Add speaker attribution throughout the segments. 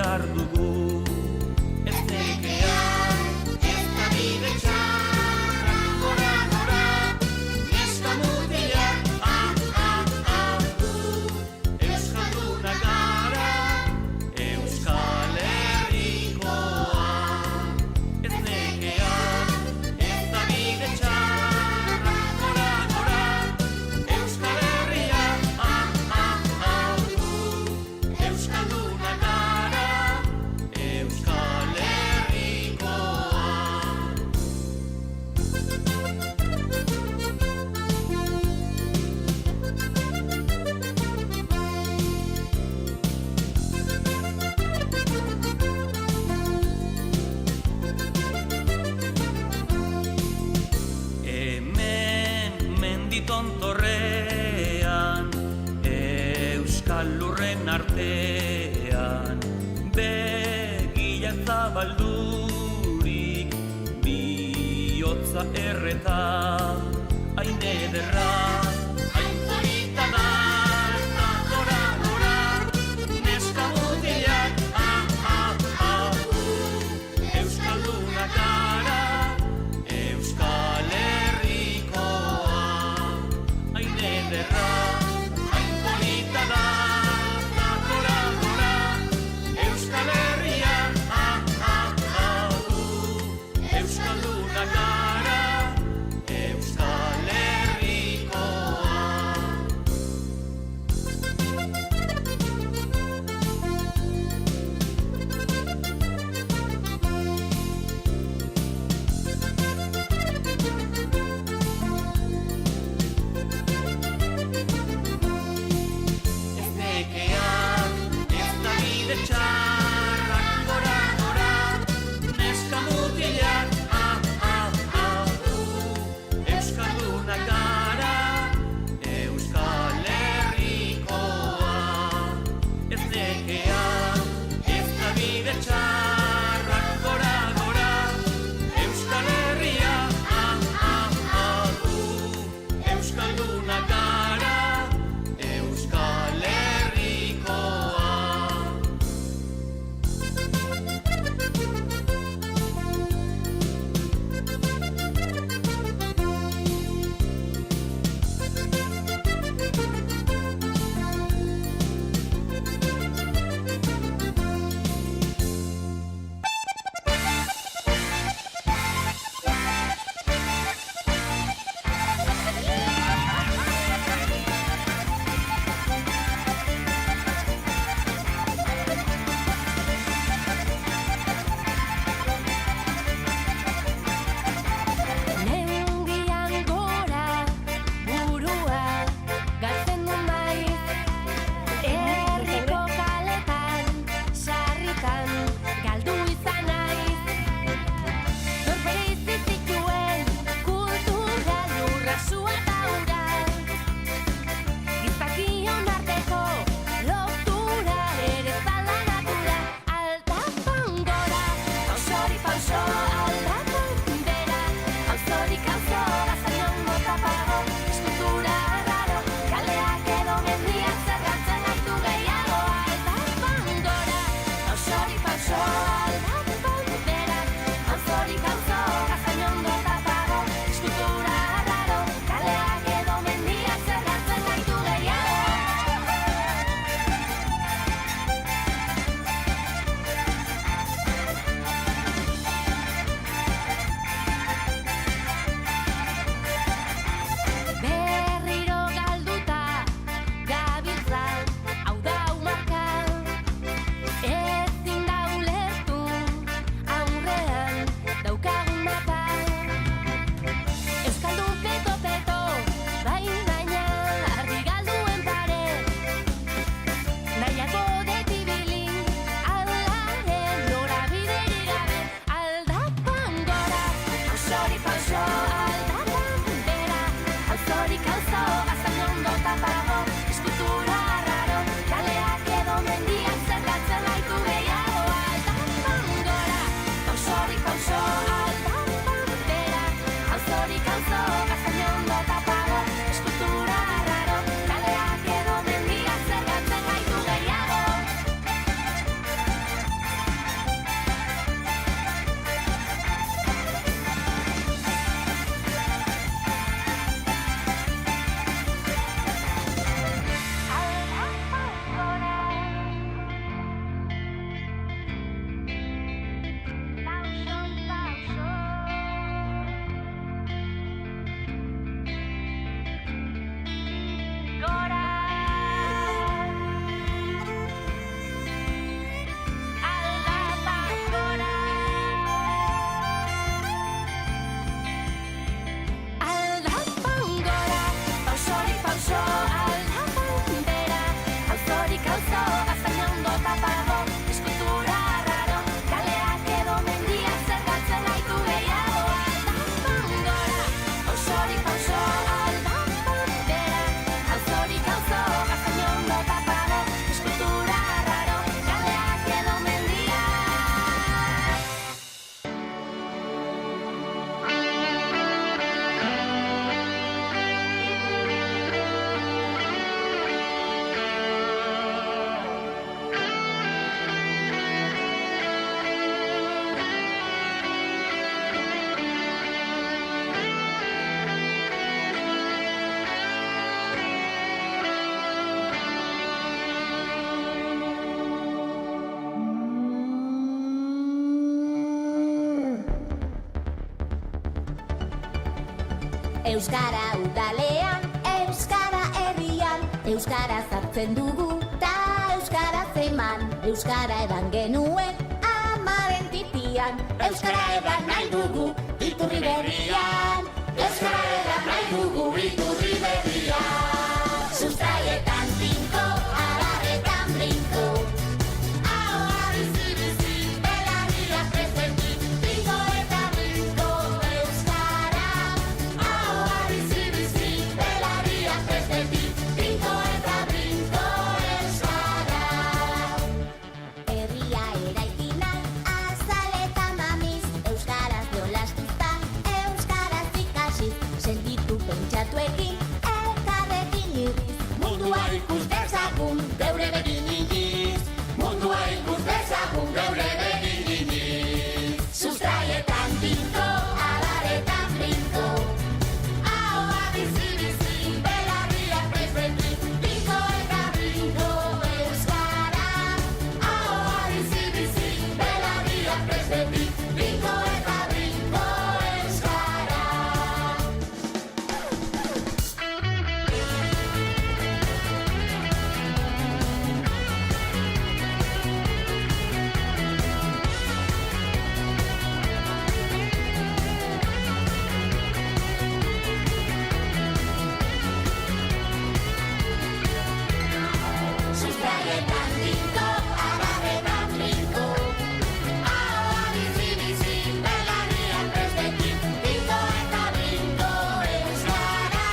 Speaker 1: behar dugu. Ez nekea, ez da bide txarra, gora, gora, neska mutilak, Euskaldunak gara, Euskal Herrikoak. Ez nekea, ez da bide txarra, gora, gora, Euskal Herria, Euskaldunak gara, Euskal Herrikoak. Hemen menditontorrean, Euskal lurren artean, begiak zabaldurik, bihotza erreta, hain ederra, hain polita da, eta gora, gora, neska mutilak, Euskaldunak gara, Euskal Herrikoak. Hain ederra, hain polita da, eta gora, gora, Euskal Herria, Euskaldunak gara, Euskal Herrikoak.
Speaker 2: Euskara udalean, euskara herrian, euskara zartzen dugu ta euskara zeman, euskara edan genuen amaren titian, euskara edan nahi dugu iturri berrian, euskara edan nahi dugu iturri berrian. Sustraietan tinko, abarretan brinko, ahoa bizi-bizi, belarriak presenti, tinko eta brinko euskara. Ahoa bizi-bizi, belarriak presenti, tinko eta brinko euskara. Herria eraiki nahi, azal eta mamiz, euskaraz jolastuzta, euskaraz ikasiz, sentitu pentsatuekin, elkarrekin irriz. Mundua ikus dezagun, geure begin iniz. Mundua ikus dezagun, geure begin iniz. Sustraietan tinko, abaretan brinko, ahoa bizi-bizi, belarriak presenti, tinko eta brinko euskara. Ahoa bizi-bizi, belarriak presenti, tinko eta brinko euskara. Sustraietan tinko, abarretan brinko, ahoa bizi-bizi, belarriak presenti, tinko eta brinko euskara.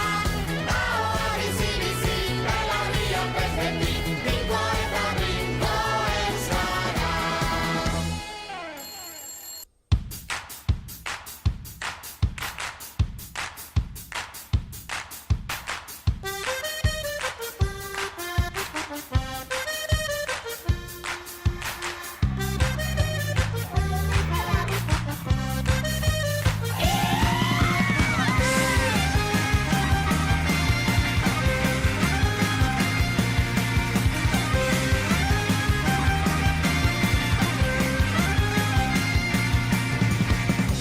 Speaker 2: Ahoa bizi-bizi, belarriak presenti, tinko eta brinko euskara.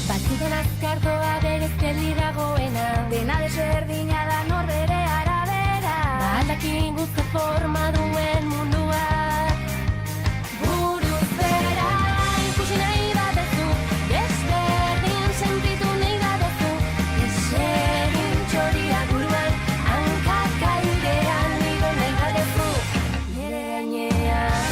Speaker 3: Batzuten azkardoa berez geldi dagoena, dena desberdina da norbere arabera. Aldakin guzti forma duen mundua, buruz bera ikusi nahi badezu, desberdin sentitu nahi badezu, desegin txoria buruan, hankaka airean igo nahi badezu, nire gainean.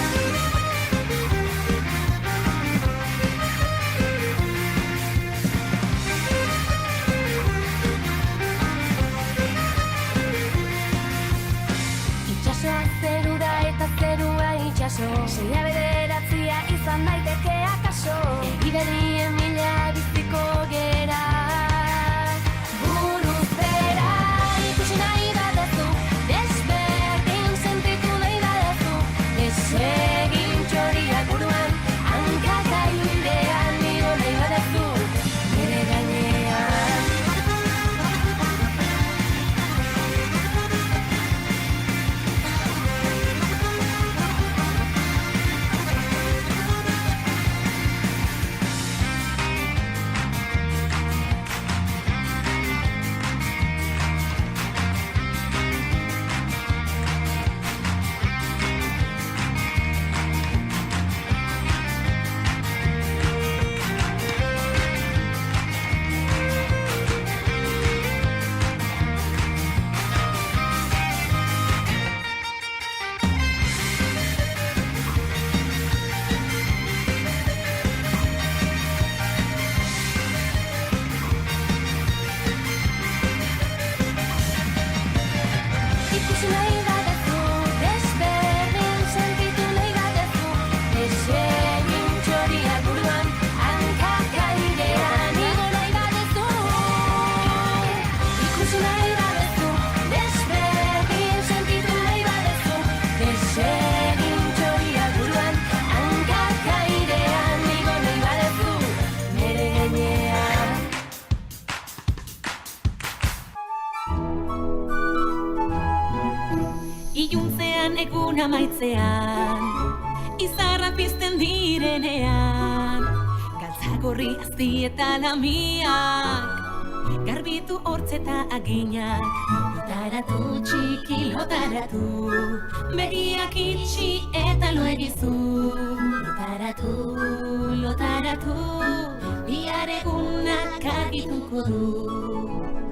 Speaker 3: Itxasoa zeru da eta zerua itxaso, seia bederatzia izan daiteke akaso, egiberrien mila biziko gera. Buruz bera ikusi nahi badezu, desberdin sentitu nahi badezu, desegin txoriak buruan, hankaka airean igo nahi badezu, nire gainean. Ikusi nahi badezu, desberdin sentitu nahi badezu, desegin txoriak buruan, hankaka airean igo nahi badezu. Ikusi nahi badezu, desberdin sentitu nahi badezu, desegin txoriak buruan, hankaka airean igo nahi badezu, nire gainean.
Speaker 4: Iluntzean egun amaitzean, izarra pizten direnean, galtzagorri azti eta lamiak, garbitu hortzeta aginak. Lotaratu txiki, lotaratu, begiak itxi eta lo egizu. Lotaratu, lotaratu, bihar egunak argituko du.